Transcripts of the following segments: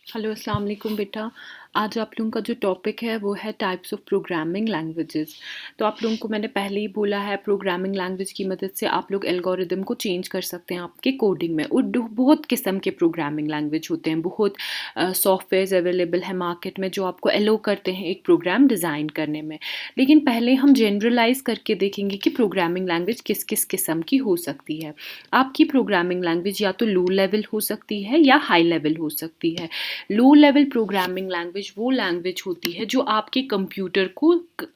Hello अस्सलाम वालेकुम बेटा। आज आप लोगों का जो टॉपिक है वो है टाइप्स ऑफ प्रोग्रामिंग लैंग्वेजेस। तो आप लोगों को मैंने पहले ही बोला है, प्रोग्रामिंग लैंग्वेज की मदद से आप लोग एल्गोरिदम को चेंज कर सकते हैं आपके कोडिंग में। और बहुत किस्म के प्रोग्रामिंग लैंग्वेज होते हैं, बहुत सॉफ्टवेयर्स अवेलेबल है मार्केट में जो आपको एलो करते हैं एक प्रोग्राम डिज़ाइन करने में। लेकिन पहले हम जनरलाइज करके देखेंगे कि प्रोग्रामिंग लैंग्वेज किस किस किस्म की हो सकती है। आपकी प्रोग्रामिंग लैंग्वेज या तो लो लेवल हो सकती है या हाई लेवल हो सकती है। लो लेवल प्रोग्रामिंग लैंग्वेज वो लैंग्वेज होती है जो आपके कंप्यूटर को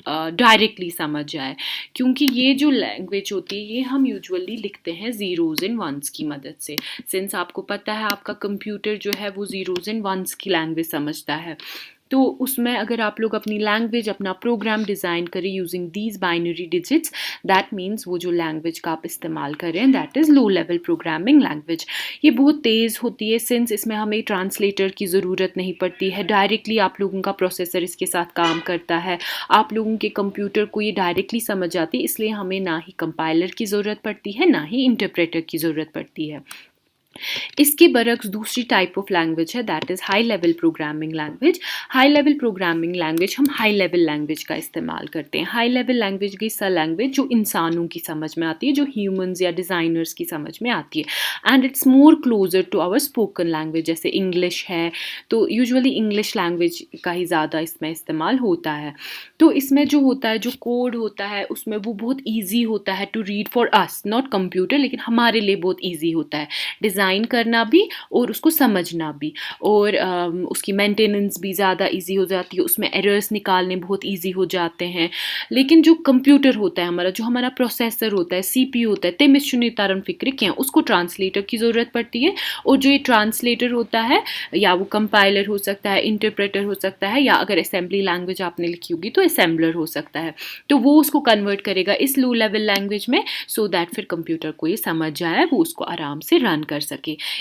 डायरेक्टली समझ जाए, क्योंकि ये जो लैंग्वेज होती है ये हम यूजुअली लिखते हैं ज़ीरोज़ एंड वंस की मदद से। सिंस आपको पता है आपका कंप्यूटर जो है वो ज़ीरोज़ एंड वंस की लैंग्वेज समझता है, तो उसमें अगर आप लोग अपनी लैंग्वेज अपना प्रोग्राम डिज़ाइन करें using these binary digits, that means वो जो लैंग्वेज का आप इस्तेमाल करें that is low level programming language. ये बहुत तेज़ होती है सिंस इसमें हमें ट्रांसलेटर की ज़रूरत नहीं पड़ती है, डायरेक्टली आप लोगों का प्रोसेसर इसके साथ काम करता है, आप लोगों के कंप्यूटर को ये डायरेक्टली समझ आती है, इसलिए हमें ना ही कंपाइलर की ज़रूरत पड़ती है ना ही इंटरप्रेटर की ज़रूरत पड़ती है। इसके बरक्स दूसरी टाइप ऑफ लैंग्वेज है that is high level programming language. High level programming language हम हाई लेवल लैंग्वेज का इस्तेमाल करते हैं। हाई लेवल लैंग्वेज की सा लैंग्वेज जो इंसानों की समझ में आती है, जो ह्यूमंस या डिज़ाइनर्स की समझ में आती है, and it's more closer to our spoken language. जैसे इंग्लिश है तो यूजुअली इंग्लिश लैंग्वेज का ही ज़्यादा इसमें इस्तेमाल होता है। तो इसमें जो होता है, जो कोड होता है उसमें वो बहुत ईजी होता है to read for us, not computer, लेकिन हमारे लिए बहुत ईजी होता है डिज़ाइन करना भी और उसको समझना भी। और उसकी मेंटेनेंस भी ज़्यादा इजी हो जाती है, उसमें एरर्स निकालने बहुत इजी हो जाते हैं। लेकिन जो कंप्यूटर होता है हमारा, जो हमारा प्रोसेसर होता है, सीपीयू होता है, तमिस तारन फिक्र क्या उसको ट्रांसलेटर की ज़रूरत पड़ती है। और जो ये ट्रांसलेटर होता है या वो कंपाइलर हो सकता है, इंटरप्रेटर हो सकता है, या अगर असेंबली लैंग्वेज आपने लिखी होगी तो असेंबलर हो सकता है, तो वो उसको कन्वर्ट करेगा इस लो लेवल लैंग्वेज में, सो दैट फिर कंप्यूटर को ये समझ जाए, वो उसको आराम से रन कर सके।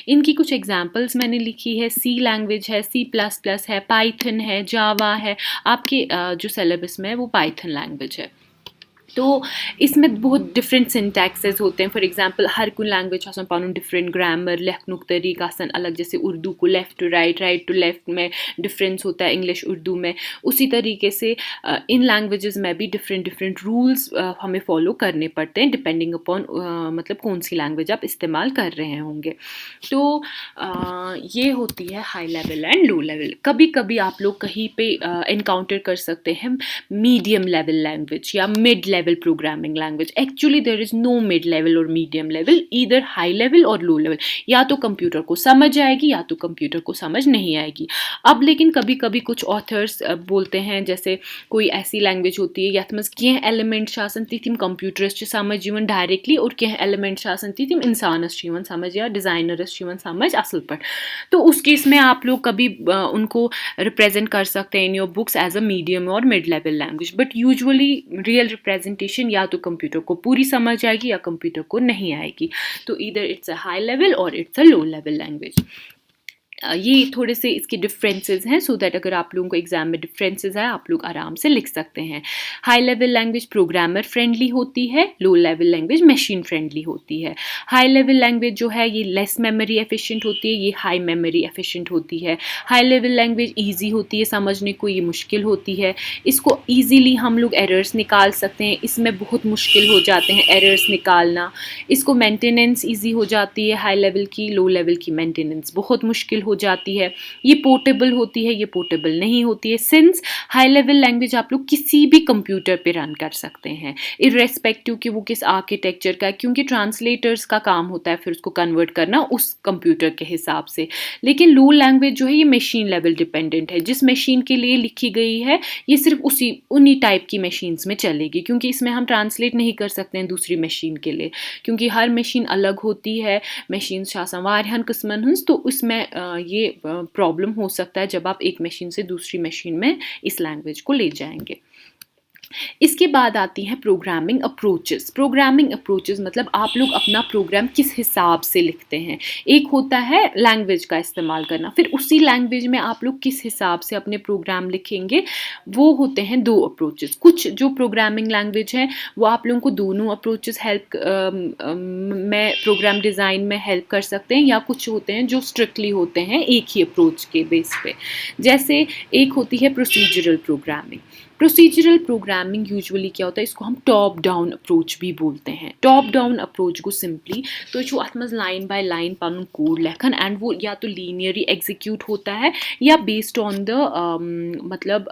इनकी कुछ एग्जांपल्स मैंने लिखी है, सी लैंग्वेज है, सी प्लस प्लस है, पाइथन है, जावा है। आपके जो सिलेबस में है वो पाइथन लैंग्वेज है। तो इसमें बहुत डिफरेंट सिंटैक्सेस होते हैं। फॉर एग्जांपल हर कोई लैंग्वेज आसान पानुन डिफरेंट ग्रामर लेखनुक तरीका आसान अलग, जैसे उर्दू को left to right, right to left में डिफरेंस होता है इंग्लिश उर्दू में। उसी तरीके से इन लैंग्वेजेस में भी डिफरेंट डिफरेंट रूल्स हमें फॉलो करने पड़ते हैं डिपेंडिंग अपॉन मतलब कौन सी लैंग्वेज आप इस्तेमाल कर रहे होंगे। तो ये होती है high level and low level. कभी कभी आप लोग कहीं पे इनकाउंटर कर सकते हैं मीडियम लेवल लैंग्वेज या mid level programming language. Actually there is no mid level और medium level, either high level और लो लेवल। या तो कंप्यूटर को समझ आएगी या तो कंप्यूटर को समझ नहीं आएगी। अब लेकिन कभी कभी कुछ ऑथर्स बोलते हैं, जैसे कोई ऐसी लैंग्वेज होती है यथ मज कह एलिमेंट्स तिम कंप्यूटरस समझ डायरेक्टली और कह एलिमेंट्स तिम इंसानस समझ या डिज़ाइनरस समझ असल पर। तो उस केस में आप लोग कभी उनको रिप्रेजेंट कर सकते हैं in your books as a medium और mid level language. But usually real representation या तो कंप्यूटर को पूरी समझ आएगी या कंप्यूटर को नहीं आएगी। तो either it's a high level और it's a low level language. ये थोड़े से इसके डिफरेंसेस हैं, सो दैट अगर आप लोगों को एग्जाम में डिफरेंसेस है आप लोग आराम से लिख सकते हैं। High level language programmer friendly होती है, लो लेवल लैंग्वेज मशीन फ्रेंडली होती है। हाई लेवल लैंग्वेज जो है ये लेस मेमोरी एफिशिएंट होती है, ये हाई मेमोरी एफिशिएंट होती है। हाई लेवल लैंग्वेज ईजी होती है समझने को, ये मुश्किल होती है। इसको ईजीली हम लोग एरर्स निकाल सकते हैं, इसमें बहुत मुश्किल हो जाते हैं एरर्स निकालना। इसको मेंटेनेंस ईजी हो जाती है हाई लेवल की, लो लेवल की मेंटेनेंस बहुत मुश्किल हो जाती है। ये पोर्टेबल होती है, ये पोर्टेबल नहीं होती है। सिंस हाई लेवल लैंग्वेज आप लोग किसी भी कंप्यूटर पे रन कर सकते हैं, इररेस्पेक्टिव कि वो किस आर्किटेक्चर का है, क्योंकि ट्रांसलेटर्स का काम होता है फिर उसको कन्वर्ट करना उस कंप्यूटर के हिसाब से। लेकिन लो लैंग्वेज जो है ये मशीन लेवल डिपेंडेंट है, जिस मशीन के लिए लिखी गई है ये सिर्फ उन्हीं टाइप की मशीन्स में चलेगी, क्योंकि इसमें हम ट्रांसलेट नहीं कर सकते हैं दूसरी मशीन के लिए, क्योंकि हर मशीन अलग होती है। मशीन शासन वारियान किस्मन हंस, तो उसमें ये प्रॉब्लम हो सकता है जब आप एक मशीन से दूसरी मशीन में इस लैंग्वेज को ले जाएंगे। इसके बाद आती हैं प्रोग्रामिंग अप्रोचेस। प्रोग्रामिंग अप्रोचेस मतलब आप लोग अपना प्रोग्राम किस हिसाब से लिखते हैं। एक होता है लैंग्वेज का इस्तेमाल करना, फिर उसी लैंग्वेज में आप लोग किस हिसाब से अपने प्रोग्राम लिखेंगे, वो होते हैं दो अप्रोचेस। कुछ जो प्रोग्रामिंग लैंग्वेज है वो आप लोगों को दोनों अप्रोचेस हेल्प में प्रोग्राम डिज़ाइन में हेल्प कर सकते हैं, या कुछ होते हैं जो स्ट्रिक्टली होते हैं एक ही अप्रोच के बेस पे। जैसे एक होती है procedural programming. Procedural programming usually क्या होता है, इसको हम टॉप डाउन अप्रोच भी बोलते हैं। टॉप डाउन अप्रोच को सिंपली तो जो अत मज लाइन बाय लाइन पन कोड लेखन एंड वो या तो लीनियरली एग्जीक्यूट होता है या बेस्ड ऑन द मतलब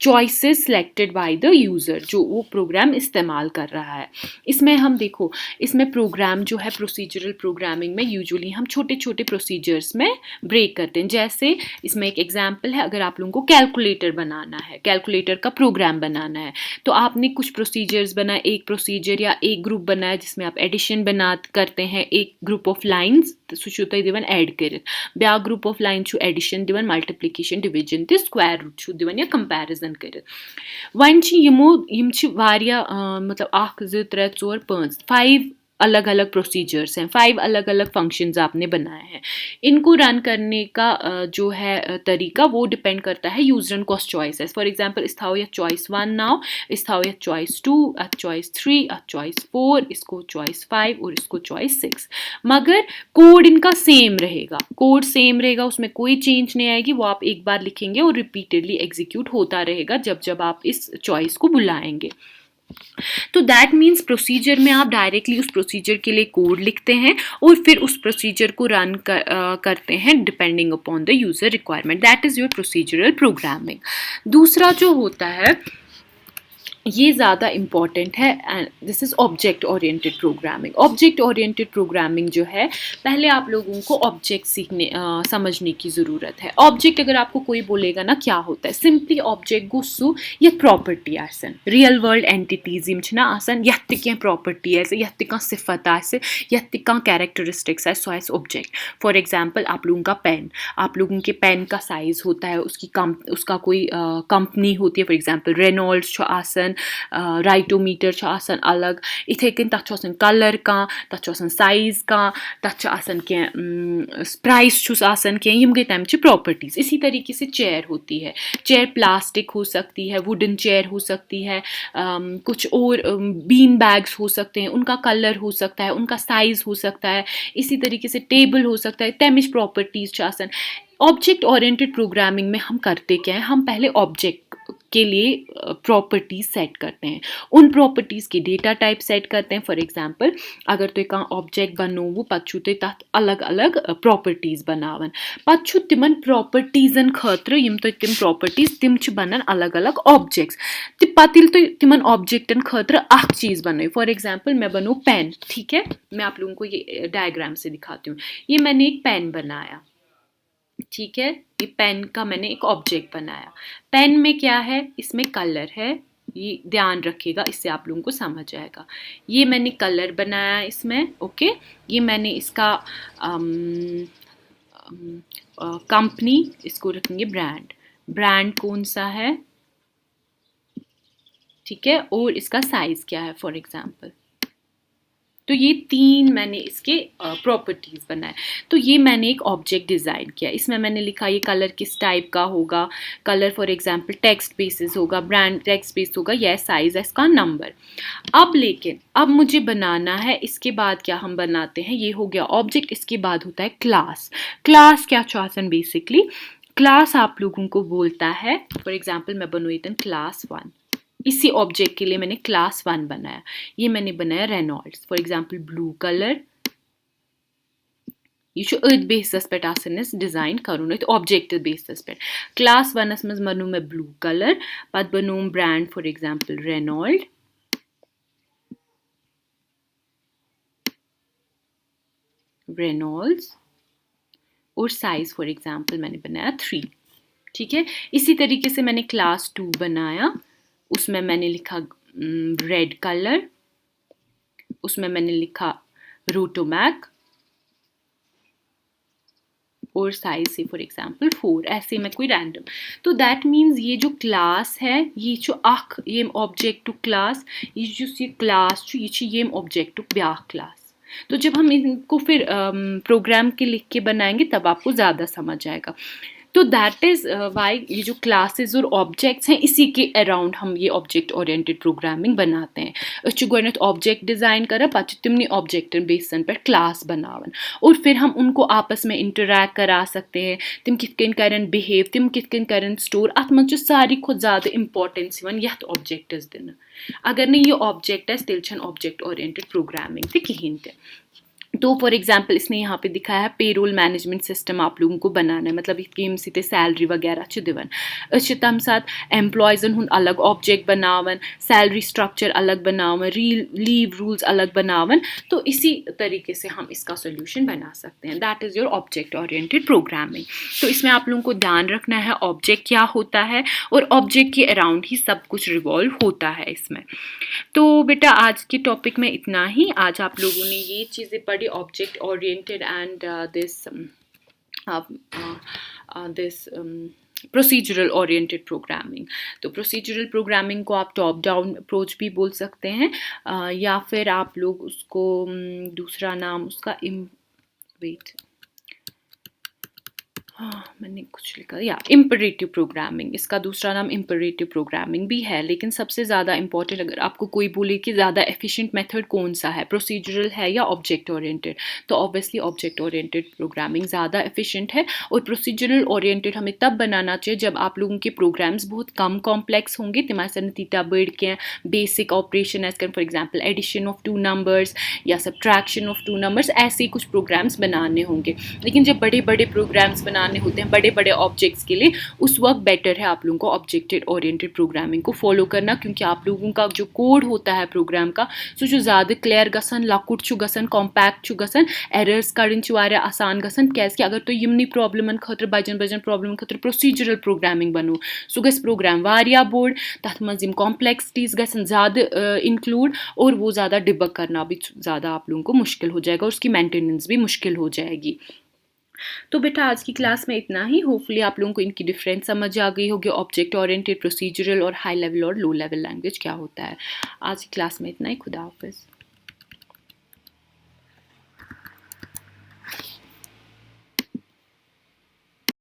choices selected by the user जो वो प्रोग्राम इस्तेमाल कर रहा है। इसमें हम देखो, इसमें प्रोग्राम जो है प्रोसीजरल प्रोग्रामिंग में यूजुअली हम छोटे छोटे प्रोसीजर्स में ब्रेक करते हैं। जैसे इसमें एक एग्जांपल है, अगर आप लोगों को कैलकुलेटर बनाना है, कैलकुलेटर का प्रोग्राम बनाना है, तो आपने कुछ प्रोसीजर्स बनाए, एक प्रोसीजर या एक ग्रुप बनाया जिसमें आप एडिशन बना करते हैं, एक ग्रुप ऑफ लाइन्स सु दिवन ऐड करित, ब्या ग्रुप ऑफ लाइन एडिशन दिवन, मल्टीप्लिकेशन डिविजन ते स्क्वायर रूट दिवन या कंपैरिजन करित। वन यम मतलब 1 2 3 4 5 5 अलग अलग प्रोसीजर्स हैं, 5 अलग अलग फंक्शंस आपने बनाए हैं। इनको रन करने का जो है तरीका वो डिपेंड करता है user cost choices. For example इस थाओ या चॉइस 1 नाउ, इस थाओ या चॉइस 2, चॉइस 3, चॉइस 4, इसको चॉइस 5 और इसको चॉइस 6। मगर कोड इनका सेम रहेगा, कोड सेम रहेगा, उसमें कोई चेंज नहीं आएगी। वो आप एक बार लिखेंगे और रिपीटेडली एग्जीक्यूट होता रहेगा जब जब आप इस चॉइस को बुलाएंगे। तो दैट मीन्स प्रोसीजर में आप डायरेक्टली उस प्रोसीजर के लिए कोड लिखते हैं और फिर उस प्रोसीजर को रन करते हैं depending upon the user requirement. That is your procedural programming. दूसरा जो होता है ये ज़्यादा इम्पॉर्टेंट है, and this is object oriented programming. Object oriented programming जो है, पहले आप लोगों को ऑब्जेक्ट समझने की ज़रूरत है। ऑब्जेक्ट अगर आपको कोई बोलेगा ना क्या होता है, सिंपली ऑब्जेक्ट गुस्सू ये प्रॉपर्टी आसन, रियल वर्ल्ड एंटिटीज यम छना आसन, यत कह प्रॉपर्टी आसे, यत कह सिफत आसे, यत कह कैरेक्टरिस्टिक्स आसे, सो आस ऑब्जेक्ट। फॉर एग्जांपल आप लोगों का पेन, आप लोगों के पेन का साइज़ होता है, उसका कोई कंपनी होती है, फॉर एग्जांपल रेनॉल्ड्स आसन, राइटोमीटर आसन अलग, इथे कन तथ कलर का, तथ साइज का, तथ कह प्राइस आसन कह, यम गई तमच प्रॉपर्टीज। इसी तरीके से चेयर होती है, चेयर प्लास्टिक हो सकती है, वुडन चेयर हो सकती है, कुछ और बीन बैग्स हो सकते हैं, उनका कलर हो सकता है, उनका साइज हो सकता है। इसी तरीके से टेबल हो सकता है, तमिच प्रॉपर्टीज आसन। ऑब्जेक्ट ओरिएंटेड प्रोग्रामिंग में हम करते क्या है, हम पहले ऑब्जेक्ट के लिए प्रॉपर्टीज सेट करते हैं, उन प्रॉपर्टीज के डेटा टाइप सेट करते हैं। फॉर एग्जांपल अगर तो कह ऑब्जेक्ट बनोवु पु तथ अलग अलग प्रॉपर्टीज बनावन, पु तिमन प्रॉपर्टीजन खतर यम तो तिम प्रॉपर्टीज तिम बनन अलग अलग ऑब्जेक्ट्स, तो पतिल तो तिमन ऑब्जेक्टन खतर अख चीज बनो। फॉर एग्जांपल मैं बनो पेन, ठीक है, मैं आप लोगों को ये डायग्राम से दिखाती हूँ। ये मैंने एक पेन बनाया, ठीक है, ये पेन का मैंने एक ऑब्जेक्ट बनाया। पेन में क्या है, इसमें कलर है, ये ध्यान रखिएगा, इससे आप लोगों को समझ आएगा। ये मैंने कलर बनाया इसमें, ओके। ये मैंने इसका कंपनी, इसको रखेंगे ब्रांड, ब्रांड कौन सा है, ठीक है, और इसका साइज क्या है फॉर एग्जांपल। तो ये 3 मैंने इसके प्रॉपर्टीज़ बनाए। तो ये मैंने एक ऑब्जेक्ट डिज़ाइन किया, इसमें मैंने लिखा ये कलर किस टाइप का होगा, colour for example text basis होगा, ब्रांड टेक्स्ट बेस होगा, यह साइज़ है, इसका नंबर। अब लेकिन अब मुझे बनाना है, इसके बाद क्या हम बनाते हैं, ये हो गया ऑब्जेक्ट, इसके बाद होता है क्लास। क्लास क्या चाहसन बेसिकली, क्लास आप लोगों को बोलता है, फॉर एग्जाम्पल मैं बनू क्लास 1, इसी ऑब्जेक्ट के लिए मैंने क्लास 1 बनाया। ये मैंने बनाया Reynolds, for example blue colour, यह अथ बेसिस पे डिजाइन करुन, ऑब्जेक्ट बेसिस पे। क्लास 1 मज बनो मैं ब्लू कलर, पत बनो brand for example Reynold, Reynolds, और साइज फॉर एग्जांपल मैंने बनाया 3, ठीक है। इसी तरीके से मैंने क्लास 2 बनाया, उसमें मैंने लिखा रेड कलर, उसमें मैंने लिखा रोटोमैक, और साइज से फॉर एग्जांपल 4 ऐसे में कोई रैंडम। तो दैट मीन्स ये जो क्लास है ये जो अख ये ऑब्जेक्ट टू क्लास ये क्लास ये ये ऑब्जेक्ट टू ब्याह क्लास। तो जब हम इनको फिर प्रोग्राम के लिख के बनाएंगे तब आपको ज़्यादा समझ आएगा। तो दैट इज़ वाई ये जो क्लासेस और ऑब्जेक्ट्स हैं इसी के अराउंड हम ये ऑब्जेक्ट ओरिएंटेड प्रोग्रामिंग बनाते हैं। अच्छे गोडनेथ ऑब्जेक्ट डिज़ाइन कर पच तिमनी ऑब्जेक्टन बेसन पर क्लास बनावन और फिर हम उनको आपस में इंटरैक्ट करा सकते हैं। तिम कित कन करन बिहेव तिम कित कन करन स्टोर अत मन सारी खुद ज़्यादा इंपॉर्टेंस यथ ऑब्जेक्टस दिन। अगर नहीं ये ऑब्जेक्ट है तेल छन ऑब्जेक्ट ओरिएंटेड प्रोग्रामिंग ते कहीं ते। तो फॉर एग्जाम्पल इसने यहाँ पे दिखाया है पेरोल मैनेजमेंट सिस्टम आप लोगों को बनाना है मतलब यम सी सैलरी वगैरह दिवन तम साथ एम्प्लॉयजन हुन अलग ऑब्जेक्ट बनावन सैलरी स्ट्रक्चर अलग बनावन लीव रूल्स अलग बनावन। तो इसी तरीके से हम इसका सोल्यूशन बना सकते हैं। That is your object oriented programming. तो इसमें आप लोगों को ध्यान रखना है ऑब्जेक्ट क्या होता है और ऑब्जेक्ट के अराउंड ही सब कुछ रिवॉल्व होता है इसमें। तो बेटा आज के टॉपिक में इतना ही। आज आप लोगों ने ये चीज़ें पढ़ी object oriented and this procedural oriented programming. तो प्रोसीजरल प्रोग्रामिंग को आप टॉप डाउन अप्रोच भी बोल सकते हैं या फिर आप लोग उसको दूसरा नाम उसका मैंने कुछ लिखा या इम्परेटिव प्रोग्रामिंग, इसका दूसरा नाम इम्परेटिव प्रोग्रामिंग भी है। लेकिन सबसे ज़्यादा इंपॉर्टेंट अगर आपको कोई बोले कि ज़्यादा एफिशिएंट मेथड कौन सा है प्रोसीजरल है या ऑब्जेक्ट ओरिएंटेड, तो ऑब्वियसली ऑब्जेक्ट ओरिएंटेड प्रोग्रामिंग ज़्यादा एफिशिएंट है। और प्रोसीजरल ओरिएंटेड हमें तब बनाना चाहिए जब आप लोगों के प्रोग्राम्स बहुत कम कॉम्प्लेक्स होंगे तिमासन तीटा बढ़ के बेसिक ऑपरेशन एज कर for example addition of 2 numbers या सब्ट्रैक्शन ऑफ 2 नंबर्स ऐसे कुछ प्रोग्राम्स बनाने होंगे। लेकिन जब बड़े बड़े प्रोग्राम्स बनाने होते हैं बड़े बड़े ऑब्जेक्ट्स के लिए उस वक्त बेटर है आप लोगों को ऑब्जेक्ट ओरिएंटेड प्रोग्रामिंग को फॉलो करना, क्योंकि आप लोगों का जो कोड होता है प्रोग्राम का सो जो ज़्यादा क्लियर गसन लकुट छु गसन कॉम्पैक्ट छु गसन एरर्स कड़न छु वारिया आसान गसन कैसे अगर तो यमनी प्रॉब्लमन खतर बजन बजन प्रॉब्लम खतर प्रोसीजरल प्रोग्रामिंग बनो सो गस प्रोग्राम वारिया बोर्ड तथ मज यम कॉम्प्लेक्सिटीज गसन ज़्यादा इंक्लूड और वो ज़्यादा डिबग करना भी ज़्यादा आप लोगों को मुश्किल हो जाएगा और उसकी मेंटेनेंस भी मुश्किल हो जाएगी। तो बेटा आज की क्लास में इतना ही। होपफुली आप लोगों को इनकी डिफरेंस समझ आ गई होगी ऑब्जेक्ट ओरिएंटेड प्रोसीजरल और हाई लेवल और लो लेवल लैंग्वेज क्या होता है। आज की क्लास में इतना ही। खुदा हाफिज़।